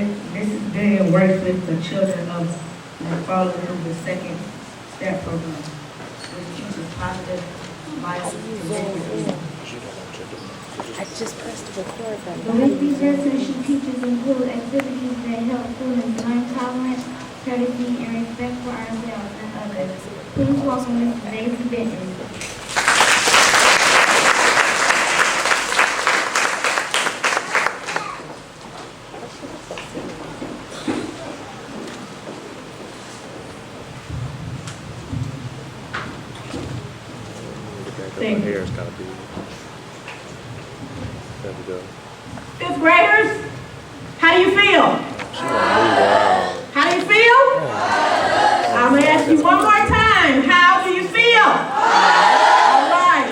Mrs. Billion works with the children of falling through the second step program, which teaches positive life behavior. I just pressed the record button. The weekly resolution teachers include activities that help students learn tolerance, courtesy, and respect for ourselves and others. Please welcome Mrs. Daisy Benton. Thank you. Hair is kind of big. There we go. Fifth graders, how do you feel? How do you feel? I'm going to ask you one more time. How do you feel?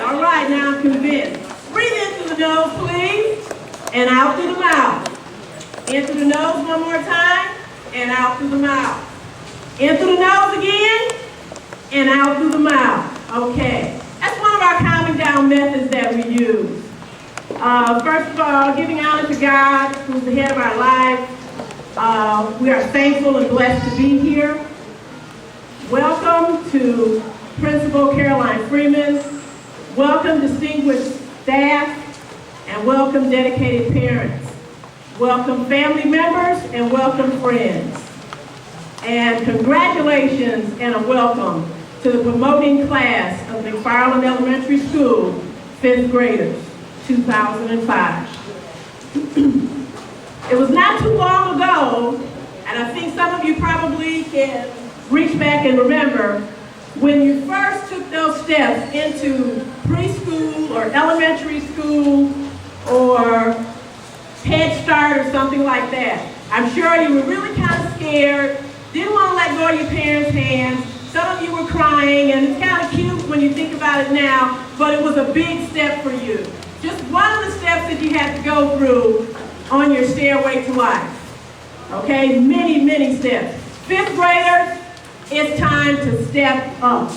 All right, now I'm convinced. Breathe in through the nose, please, and out through the mouth. In through the nose one more time, and out through the mouth. In through the nose again, and out through the mouth. Okay. That's one of our calming down methods that we use. First of all, giving honor to God, who's the head of our life. We are thankful and blessed to be here. Welcome to Principal Caroline Freeman. Welcome distinguished staff, and welcome dedicated parents. Welcome family members, and welcome friends. And congratulations and a welcome to the promoting class of McFarland Elementary School, 5th graders, 2005. It was not too long ago, and I think some of you probably can reach back and remember, when you first took those steps into preschool or elementary school or Head Start or something like that. I'm sure you were really kind of scared, didn't want to let go of your parents' hands. Some of you were crying, and it's kind of cute when you think about it now, but it was a big step for you. Just one of the steps that you had to go through on your stairway to life. Okay, many, many steps. 5th graders, it's time to step up.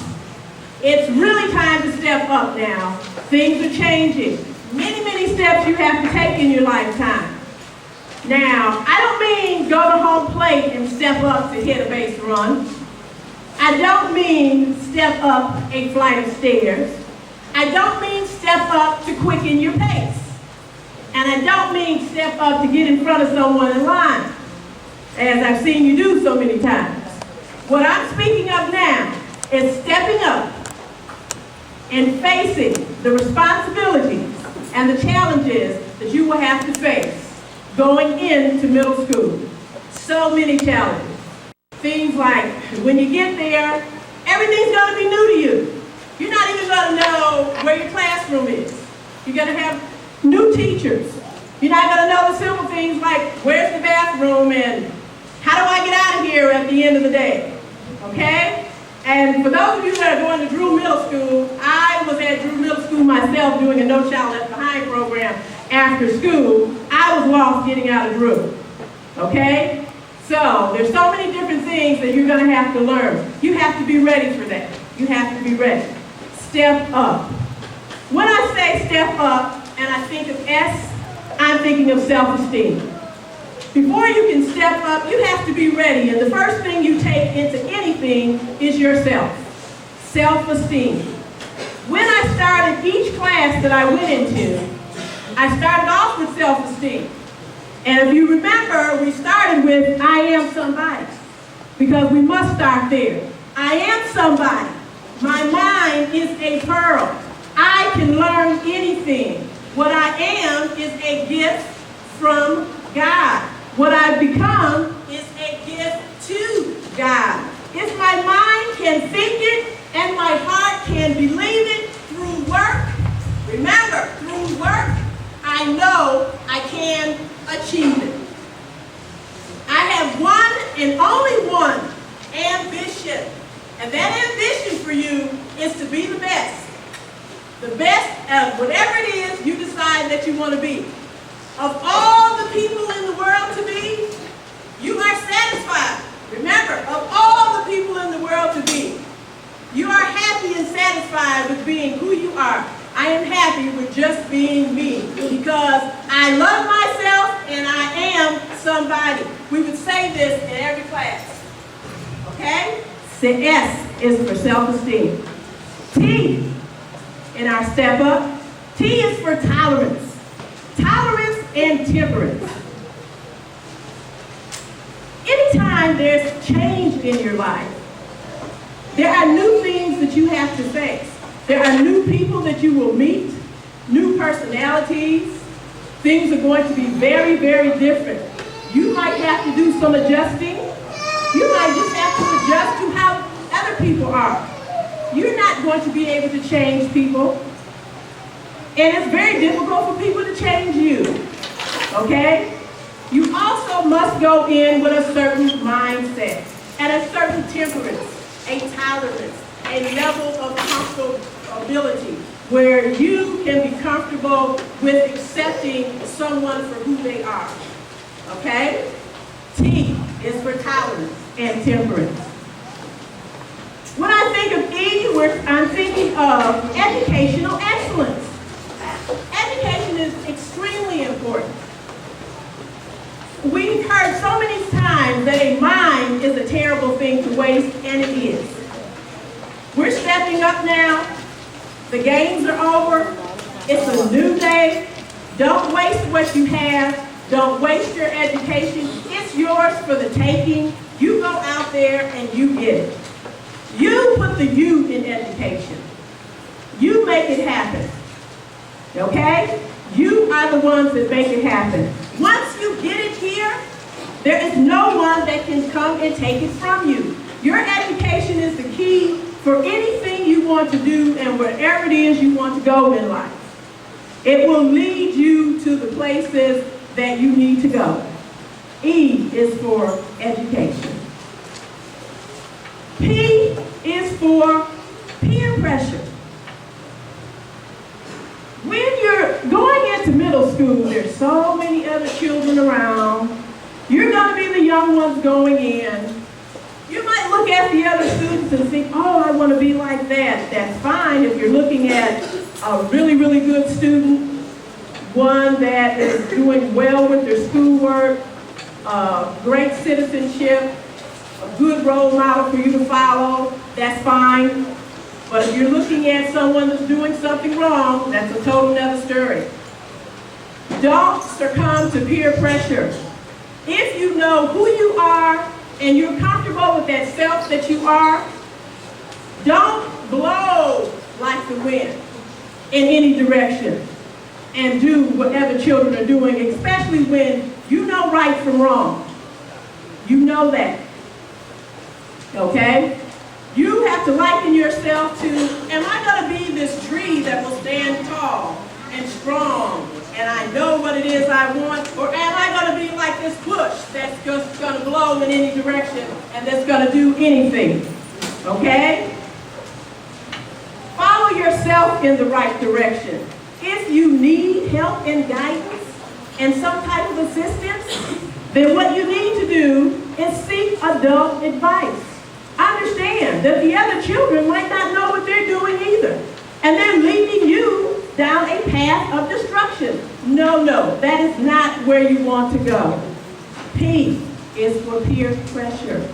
It's really time to step up now. Things are changing. Many, many steps you have to take in your lifetime. Now, I don't mean go to home plate and step up to hit a base run. I don't mean step up a flight of stairs. I don't mean step up to quicken your pace. And I don't mean step up to get in front of someone in line, as I've seen you do so many times. What I'm speaking of now is stepping up and facing the responsibilities and the challenges that you will have to face going into middle school. So many challenges. Things like, when you get there, everything's going to be new to you. You're not even going to know where your classroom is. You're going to have new teachers. You're not going to know the simple things like, where's the bathroom and how do I get out of here at the end of the day? Okay? And for those of you that are going to Drew Middle School, I was at Drew Middle School myself doing a No Child Left Behind program after school. I was lost getting out of Drew. Okay? So, there's so many different things that you're going to have to learn. You have to be ready for that. You have to be ready. Step up. When I say step up, and I think of S, I'm thinking of self-esteem. Before you can step up, you have to be ready, and the first thing you take into anything is yourself. Self-esteem. When I started each class that I went into, I started off with self-esteem. And if you remember, we started with, I am somebody, because we must start there. I am somebody. My mind is a pearl. I can learn anything. What I am is a gift from God. What I've become is a gift to God. If my mind can think it and my heart can believe it through work, remember, through work, I know I can achieve it. I have one and only one ambition. And that ambition for you is to be the best. The best at whatever it is you decide that you want to be. Of all the people in the world to be, you are satisfied. Remember, of all the people in the world to be, you are happy and satisfied with being who you are. I am happy with just being me because I love myself and I am somebody. We would say this in every class. Okay? The S is for self-esteem. T in our step up. T is for tolerance. Tolerance and temperance. Anytime there's change in your life, there are new things that you have to face. There are new people that you will meet, new personalities. Things are going to be very, very different. You might have to do some adjusting. You might just have to adjust to how other people are. You're not going to be able to change people. And it's very difficult for people to change you. Okay? You also must go in with a certain mindset and a certain temperance, a tolerance, a level of comfortability where you can be comfortable with accepting someone for who they are. Okay? T is for tolerance and temperance. When I think of E, I'm thinking of educational excellence. Education is extremely important. We've heard so many times that a mind is a terrible thing to waste, and it is. We're stepping up now. The games are over. It's a new day. Don't waste what you have. Don't waste your education. It's yours for the taking. You go out there and you get it. You put the you in education. You make it happen. Okay? You are the ones that make it happen. Once you get it here, there is no one that can come and take it from you. Your education is the key for anything you want to do and wherever it is you want to go in life. It will lead you to the places that you need to go. E is for education. P is for peer pressure. When you're going into middle school, there's so many other children around. You're going to be the young ones going in. You might look at the other students and think, oh, I want to be like that. That's fine if you're looking at a really, really good student, one that is doing well with their schoolwork, great citizenship, a good role model for you to follow, that's fine. But if you're looking at someone that's doing something wrong, that's a total other story. Don't succumb to peer pressure. If you know who you are and you're comfortable with that self that you are, don't blow like the wind in any direction and do whatever children are doing, especially when you know right from wrong. You know that. Okay? You have to liken yourself to, am I going to be this tree that will stand tall and strong, and I know what it is I want, or am I going to be like this bush that's just going to blow in any direction and that's going to do anything? Okay? Follow yourself in the right direction. If you need help and guidance and some type of assistance, then what you need to do is seek adult advice. Understand that the other children might not know what they're doing either. And they're leading you down a path of destruction. No, that is not where you want to go. P is for peer pressure.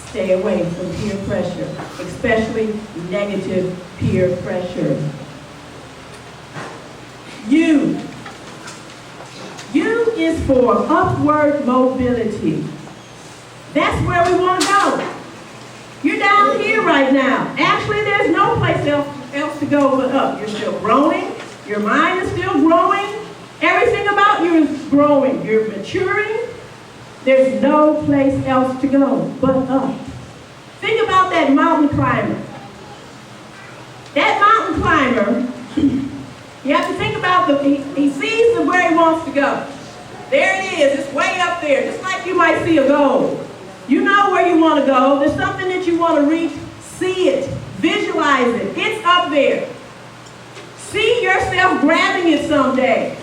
Stay away from peer pressure, especially negative peer pressure. U. U is for upward mobility. That's where we want to go. You're down here right now. Actually, there's no place else to go but up. You're still growing. Your mind is still growing. Everything about you is growing. You're maturing. There's no place else to go but up. Think about that mountain climber. That mountain climber, you have to think about he sees where he wants to go. There it is. It's way up there, just like you might see a goal. You know where you want to go. There's something that you want to reach. See it. Visualize it. It's up there. See yourself grabbing it someday.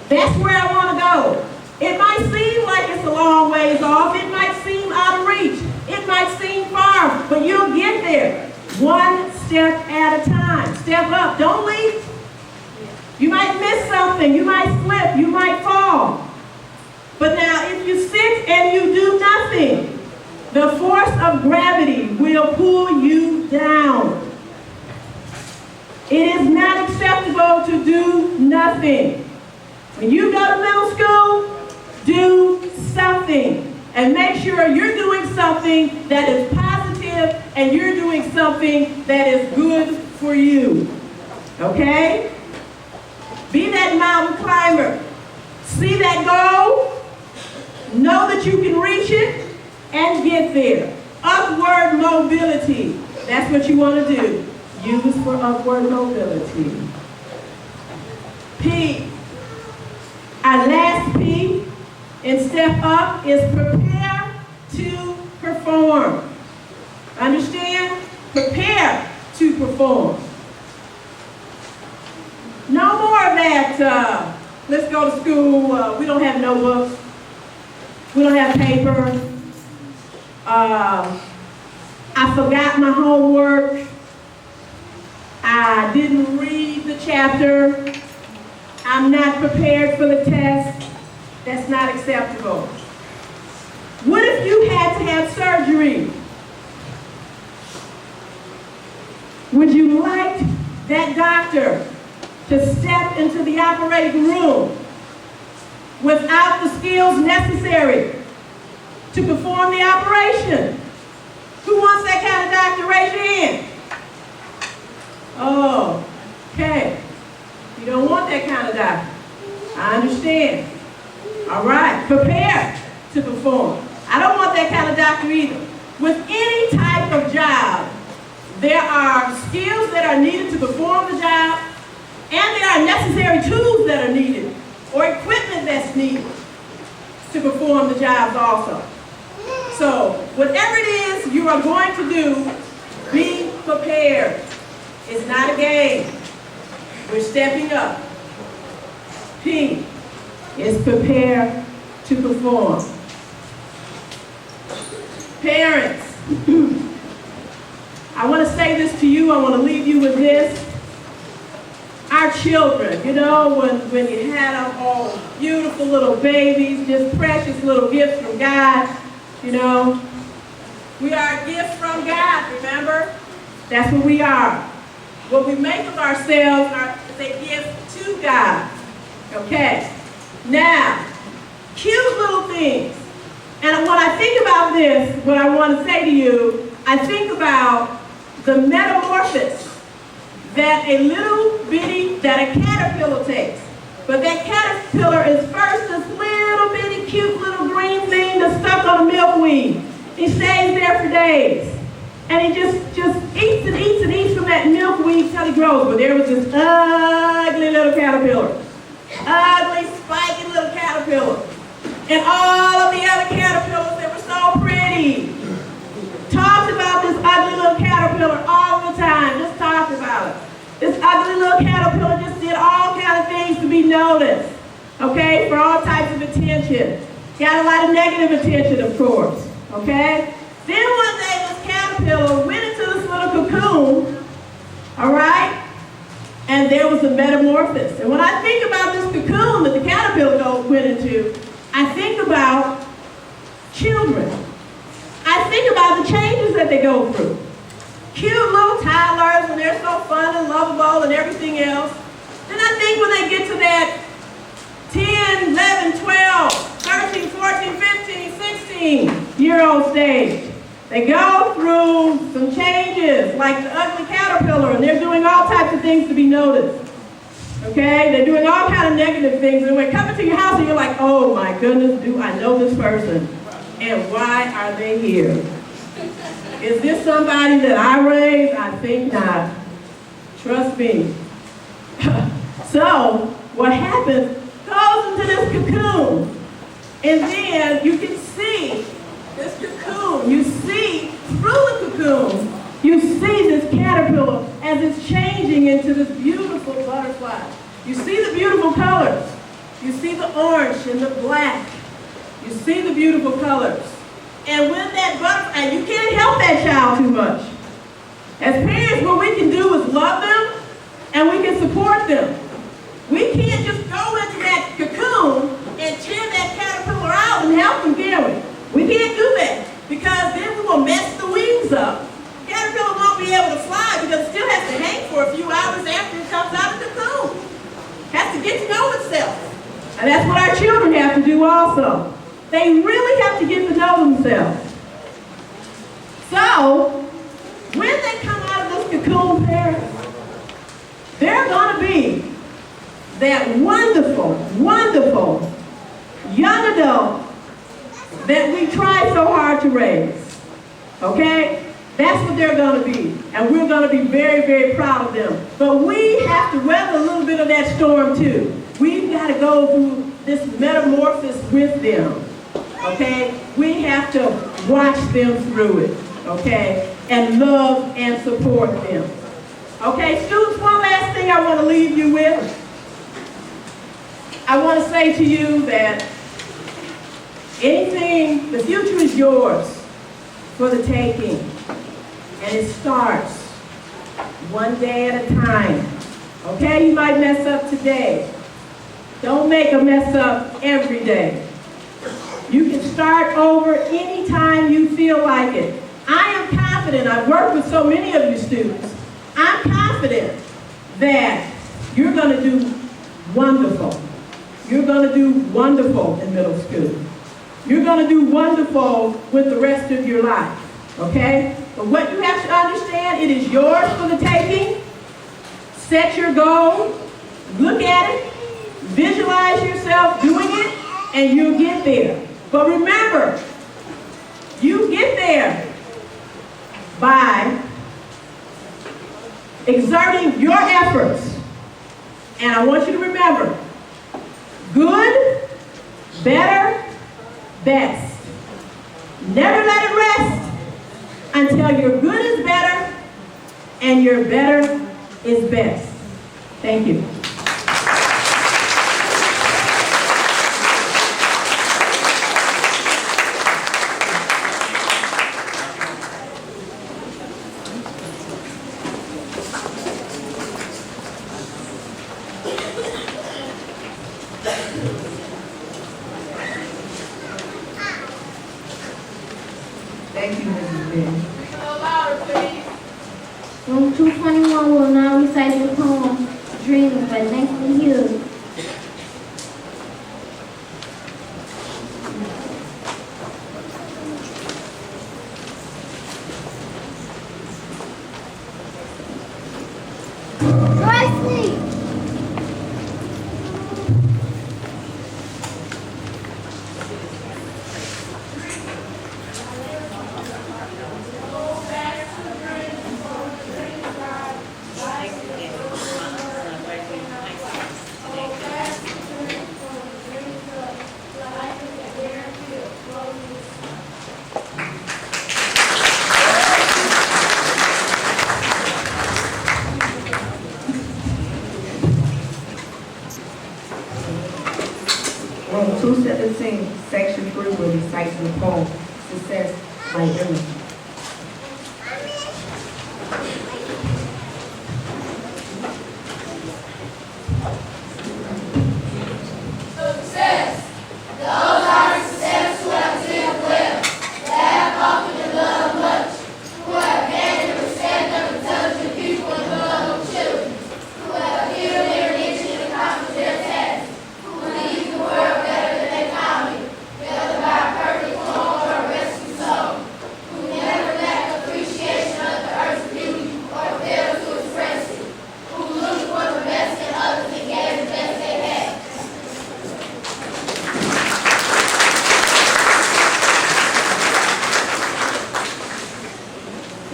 That's where I want to go. It might seem like it's a long ways off. It might seem out of reach. It might seem far, but you'll get there. One step at a time. Step up. Don't leap. You might miss something. You might slip. You might fall. But now if you sit and you do nothing, the force of gravity will pull you down. It is not acceptable to do nothing. When you go to middle school, do something. And make sure you're doing something that is positive and you're doing something that is good for you. Okay? Be that mountain climber. See that goal, know that you can reach it, and get there. Upward mobility. That's what you want to do. Use for upward mobility. P. Our last P in step up is prepare to perform. Understand? Prepare to perform. No more of that, let's go to school, we don't have notebooks, we don't have paper, I forgot my homework, I didn't read the chapter, I'm not prepared for the test. That's not acceptable. What if you had to have surgery? Would you like that doctor to step into the operating room without the skills necessary to perform the operation? Who wants that kind of doctor? Raise your hand. Oh, okay. You don't want that kind of doctor. I understand. All right, prepare to perform. I don't want that kind of doctor either. With any type of job, there are skills that are needed to perform the job, and there are necessary tools that are needed, or equipment that's needed to perform the jobs also. So, whatever it is you are going to do, be prepared. It's not a game. We're stepping up. P is prepare to perform. Parents, I want to say this to you. I want to leave you with this. Our children, you know, when you had them all beautiful little babies, just precious little gifts from God, you know. We are gifts from God, remember? That's what we are. What we make of ourselves is a gift to God. Okay? Now, cute little things. And when I think about this, what I want to say to you, I think about the metamorphosis that a caterpillar takes. But that caterpillar is first this little bitty cute little green thing that's stuck on a milkweed. He stays there for days. And he just eats and eats and eats from that milkweed till he grows. But there was this ugly little caterpillar. Ugly, spiky little caterpillar. And all of the other caterpillars that were so pretty talked about this ugly little caterpillar all the time. Just talked about it. This ugly little caterpillar just did all kinds of things to be noticed. Okay? For all types of attention. Got a lot of negative attention, of course. Okay? Then one day this caterpillar went into this little cocoon. Alright? And there was a metamorphosis. And when I think about this cocoon that the caterpillar went into, I think about children. I think about the changes that they go through. Cute little toddlers, and they're so fun and lovable and everything else. Then I think when they get to that 10, 11, 12, 13, 14, 15, 16-year-old stage, they go through some changes, like the ugly caterpillar, and they're doing all types of things to be noticed. Okay? They're doing all kinds of negative things, and when coming to your house, and you're like, oh my goodness, do I know this person? And why are they here? Is this somebody that I raised? I think not. Trust me. So, what happens, goes into this cocoon, and then you can see this cocoon. You see through the cocoon, you see this caterpillar as it's changing into this beautiful butterfly. You see the beautiful colors. You see the orange and the black. You see the beautiful colors. And when that butterfly, and you can't help that child too much. As parents, what we can do is love them and we can support them. We can't just go into that cocoon and tear that caterpillar And that's what our children have to do also. They really have to get to know themselves. So, when they come out of this cocoon, parents, they're going to be that wonderful, wonderful young adult that we tried so hard to raise. Okay? That's what they're going to be. And we're going to be very, very proud of them. But we have to weather a little bit of that storm too. We've got to go through this metamorphosis with them. Okay? We have to watch them through it. Okay? And love and support them. Okay, students, one last thing I want to leave you with. I want to say to you that the future is yours for the taking. And it starts one day at a time. Okay, you might mess up today. Don't make a mess up every day. You can start over anytime you feel like it. I am confident, I've worked with so many of you students, I'm confident that you're going to do wonderful. You're going to do wonderful in middle school. You're going to do wonderful with the rest of your life, okay? But what you have to understand, it is yours for the taking. Set your goal, look at it, visualize yourself doing it, and you'll get there. But remember, you get there by exerting your efforts. And I want you to remember, good, better, best. Never let it rest until your good is better and your better is best. Thank you. Thank you, Mrs. Benn. Room 221 will now recite the poem Dreams by Langston Hughes. Room 217, Section 3 will recite the poem Success by Emerson.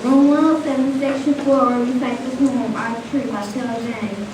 Room 107, Section 4 will recite the poem Our Tree by Taylor James.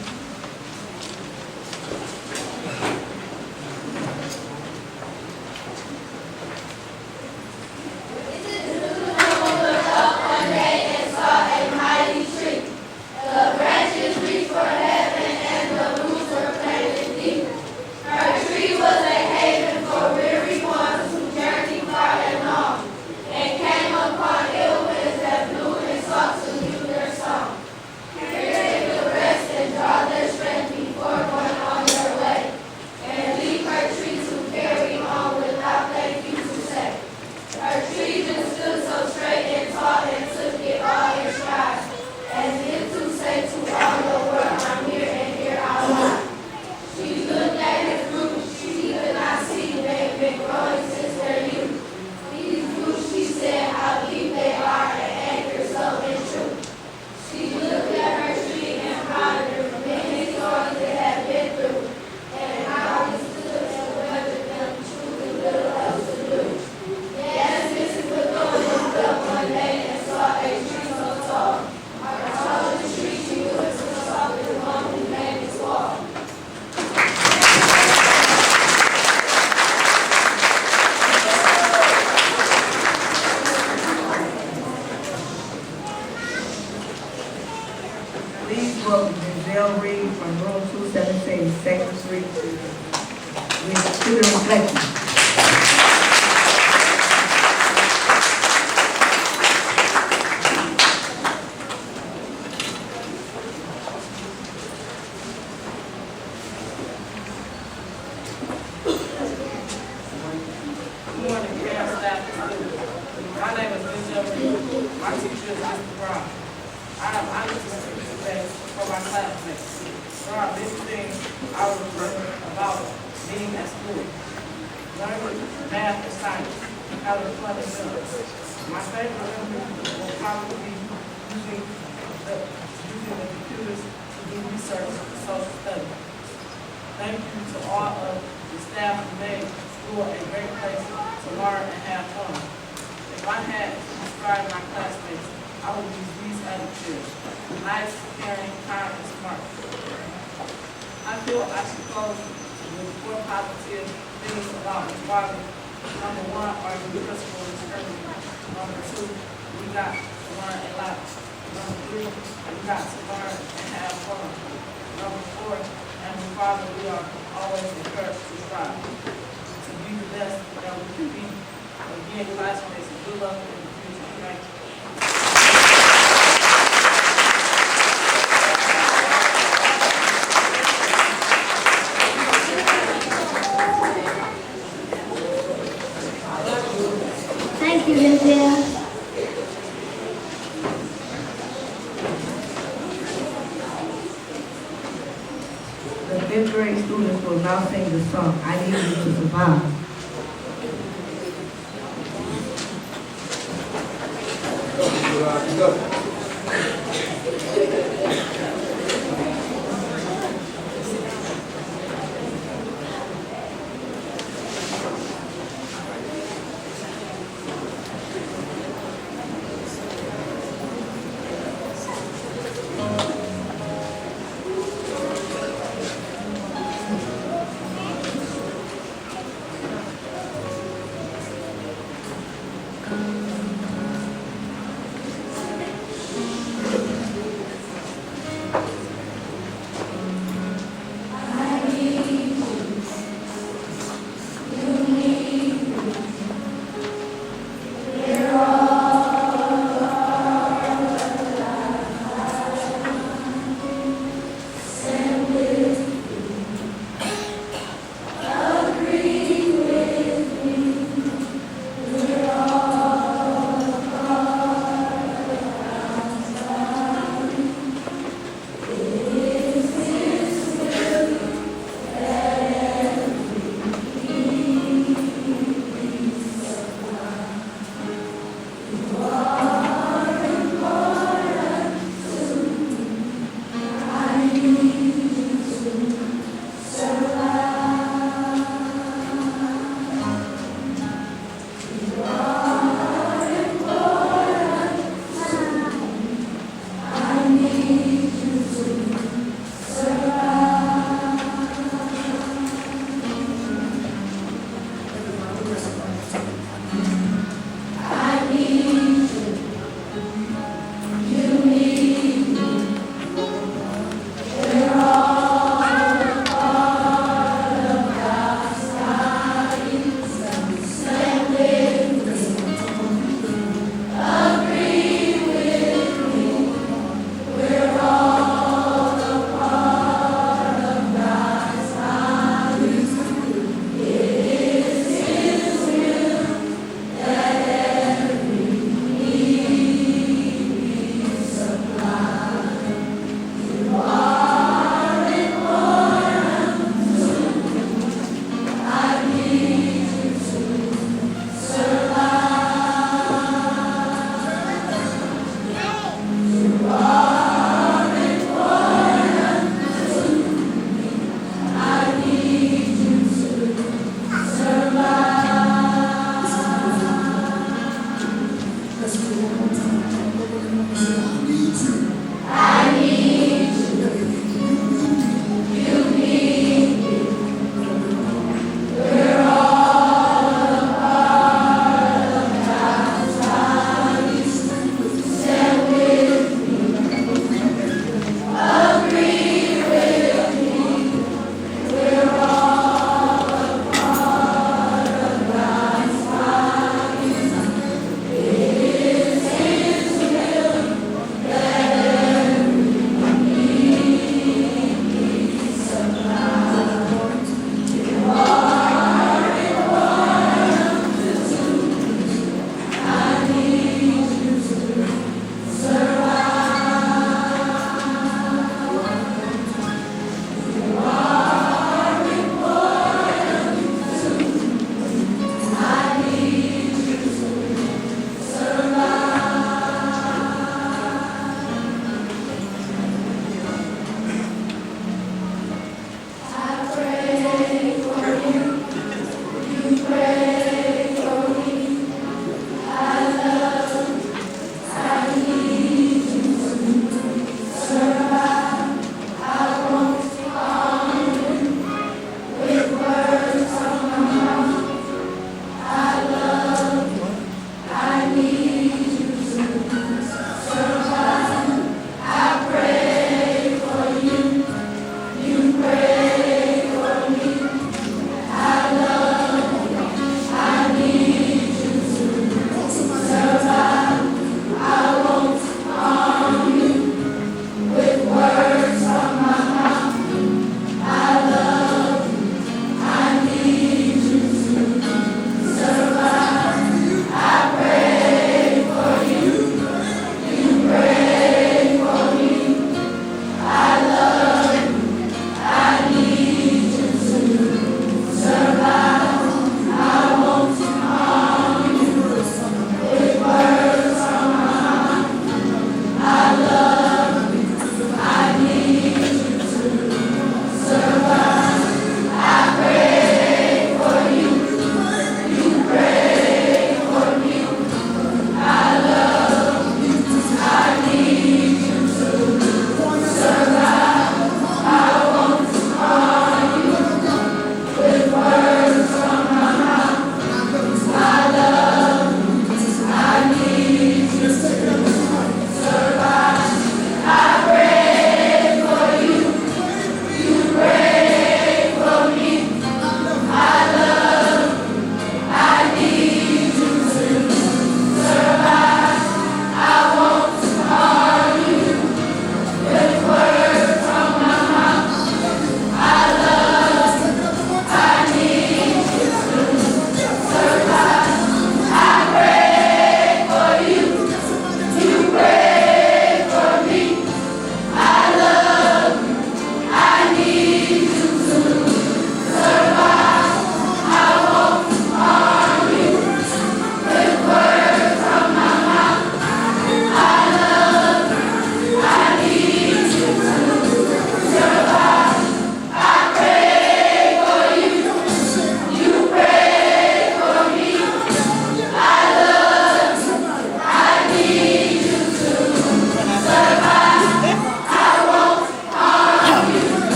Rest and Giselle Reed from room 217, Second Street, with student reflection. Good morning, parents, staff, and students. My name is DJB. My teacher is Mr. Brown. I am honored to speak today for my classmates. There are many things I was learning about being at school. Learning math and science, having fun and fun. My favorite memory will probably be using the computers to do research and social studies. Thank you to all of the staff who made school a great place to learn and have fun. If I had to describe my classmates, I would use these adjectives: nice, caring, kind, and smart. I feel I should close with 4 positive things about my father. Number 1, our new principal is early. Number 2, we got to learn a lot. Number 3, we got to learn and have fun. Number 4, and my father, we are always encouraged to strive to be the best that we can be. Again, classmates, good luck in the future. Thank you. Thank you, Giselle. The 5th grade students will now sing the song, I Need You to Survive.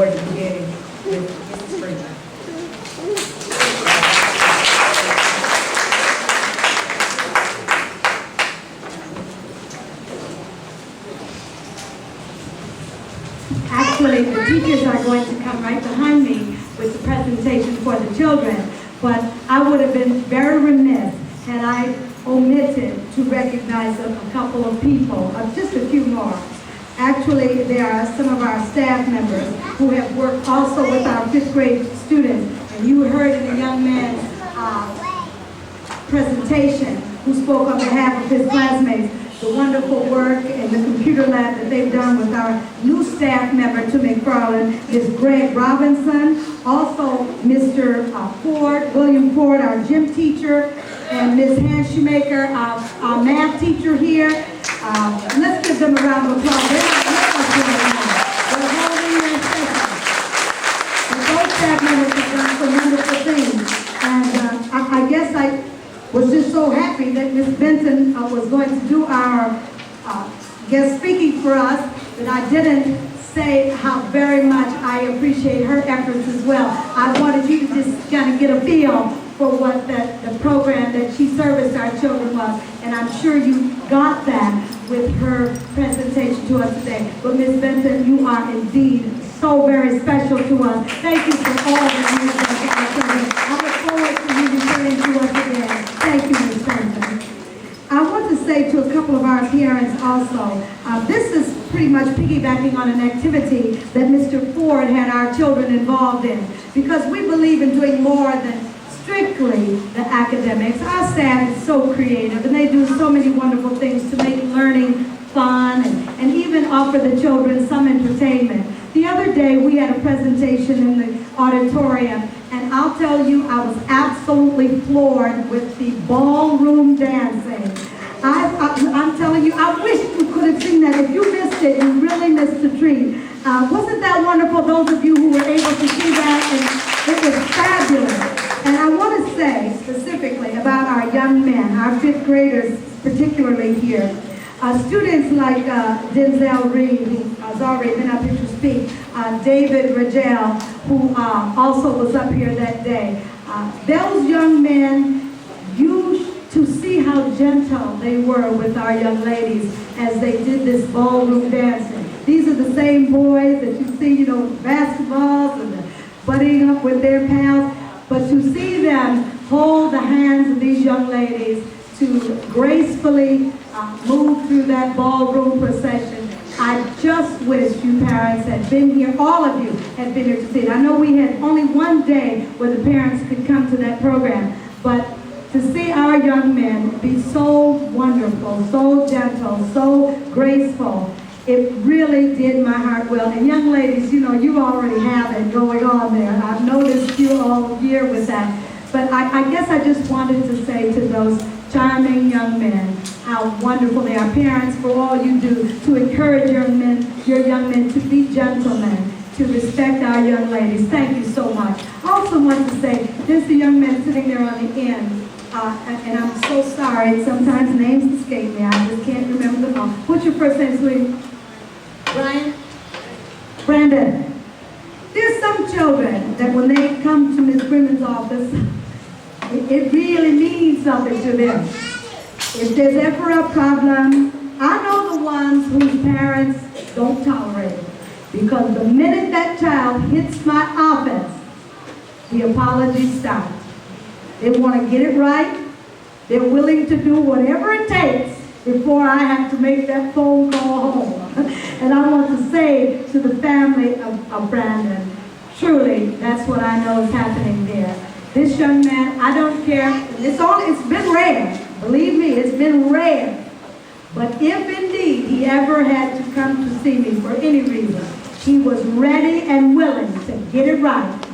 board to begin with Mrs. Freeman. Actually, the teachers are going to come right behind me with the presentation for the children, but I would have been very remiss had I omitted to recognize a couple of people, just a few more. Actually, there are some of our staff members who have worked also with our 5th grade students, and you heard in the young man's presentation who spoke on behalf of his classmates the wonderful work in the computer lab that they've done with our new staff member to McFarland, Ms. Grad Robinson, also Mr. Ford, William Ford, our gym teacher, and Ms. Handshoemaker, our math teacher here. Let's give them a round of applause. They're holding their session. And those staff members have done some wonderful things. And I guess I was just so happy that Ms. Benton was going to do our guest speaking for us that I didn't say how very much I appreciate her efforts as well. I wanted you to just kind of get a feel for what the program that she serviced our children was, and I'm sure you got that with her presentation to us today. But Ms. Benton, you are indeed so very special to us. Thank you for all that you have done for our children. I look forward to you returning to us again. Thank you, Ms. Benton. I want to say to a couple of our parents also, this is pretty much piggybacking on an activity that Mr. Ford had our children involved in, because we believe in doing more than strictly the academics. Our staff is so creative, and they do so many wonderful things to make learning fun and even offer the children some entertainment. The other day we had a presentation in the auditorium, and I'll tell you, I was absolutely floored with the ballroom dancing. I'm telling you, I wish you could have seen that. If you missed it, you really missed the treat. Wasn't that wonderful, those of you who were able to see that? And it was fabulous. And I want to say specifically about our young men, our 5th graders particularly here. Students like Denzel Reed, who has already been up here to speak, David Ragel, who also was up here that day. Those young men, to see how gentle they were with our young ladies as they did this ballroom dancing. These are the same boys that you see, basketballs and buddying up with their pals. But to see them hold the hands of these young ladies to gracefully move through that ballroom procession, I just wish you parents had been here, all of you had been here to see it. I know we had only one day where the parents could come to that program, but to see our young men be so wonderful, so gentle, so graceful, it really did my heart well. And young ladies, you already have it going on there. I've noticed you all year with that. But I guess I just wanted to say to those charming young men how wonderful they are. Parents, for all you do to encourage your young men to be gentlemen, to respect our young ladies. Thank you so much. I also want to say, there's the young men sitting there on the end. And I'm so sorry, sometimes names escape me. I just can't remember them all. What's your first name, sweetie? Brian? Brandon. There's some children that when they come to Ms. Freeman's office, it really means something to them. If there's ever a problem, I know the ones whose parents don't tolerate it. Because the minute that child hits my office, the apologies stop. They want to get it right. They're willing to do whatever it takes before I have to make that phone call home. And I want to say to the family of Brandon, truly, that's what I know is happening there. This young man, I don't care. It's been rare. Believe me, it's been rare. But if indeed he ever had to come to see me for any reason, he was ready and willing to get it right.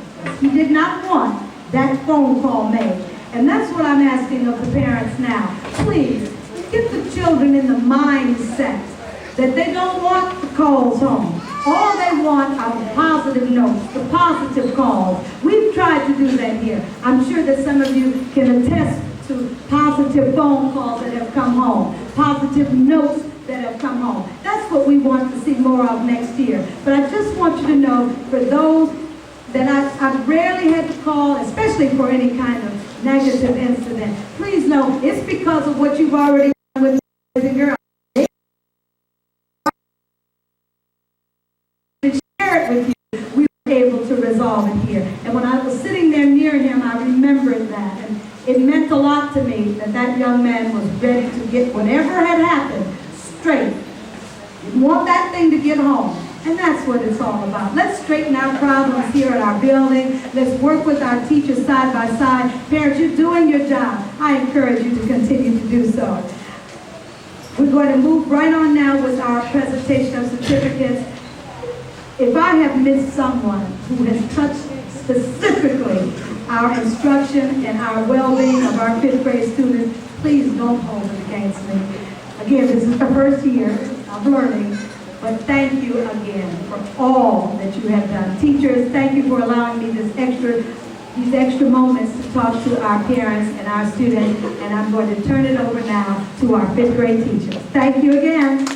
He did not want that phone call made. And that's what I'm asking of the parents now. Please, get the children in the mindset that they don't want the calls home. All they want are the positive notes, the positive calls. We've tried to do that here. I'm sure that some of you can attest to positive phone calls that have come home, positive notes that have come home. That's what we want to see more of next year. But I just want you to know, for those that I've rarely had to call, especially for any kind of negative incident, please know it's because of what you've already done with the boys and girls. Share it with you. We were able to resolve it here. And when I was sitting there near him, I remembered that. And it meant a lot to me that that young man was ready to get whatever had happened straight. Didn't want that thing to get home. And that's what it's all about. Let's straighten our problems here at our building. Let's work with our teachers side by side. Parents, you're doing your job. I encourage you to continue to do so. We're going to move right on now with our presentation of certificates. If I have missed someone who has touched specifically our instruction and our well-being of our 5th grade students, please don't hold it against me. Again, this is the first year of learning, but thank you again for all that you have done. Teachers, thank you for allowing me these extra moments to talk to our parents and our students, and I'm going to turn it over now to our 5th grade teachers. Thank you again.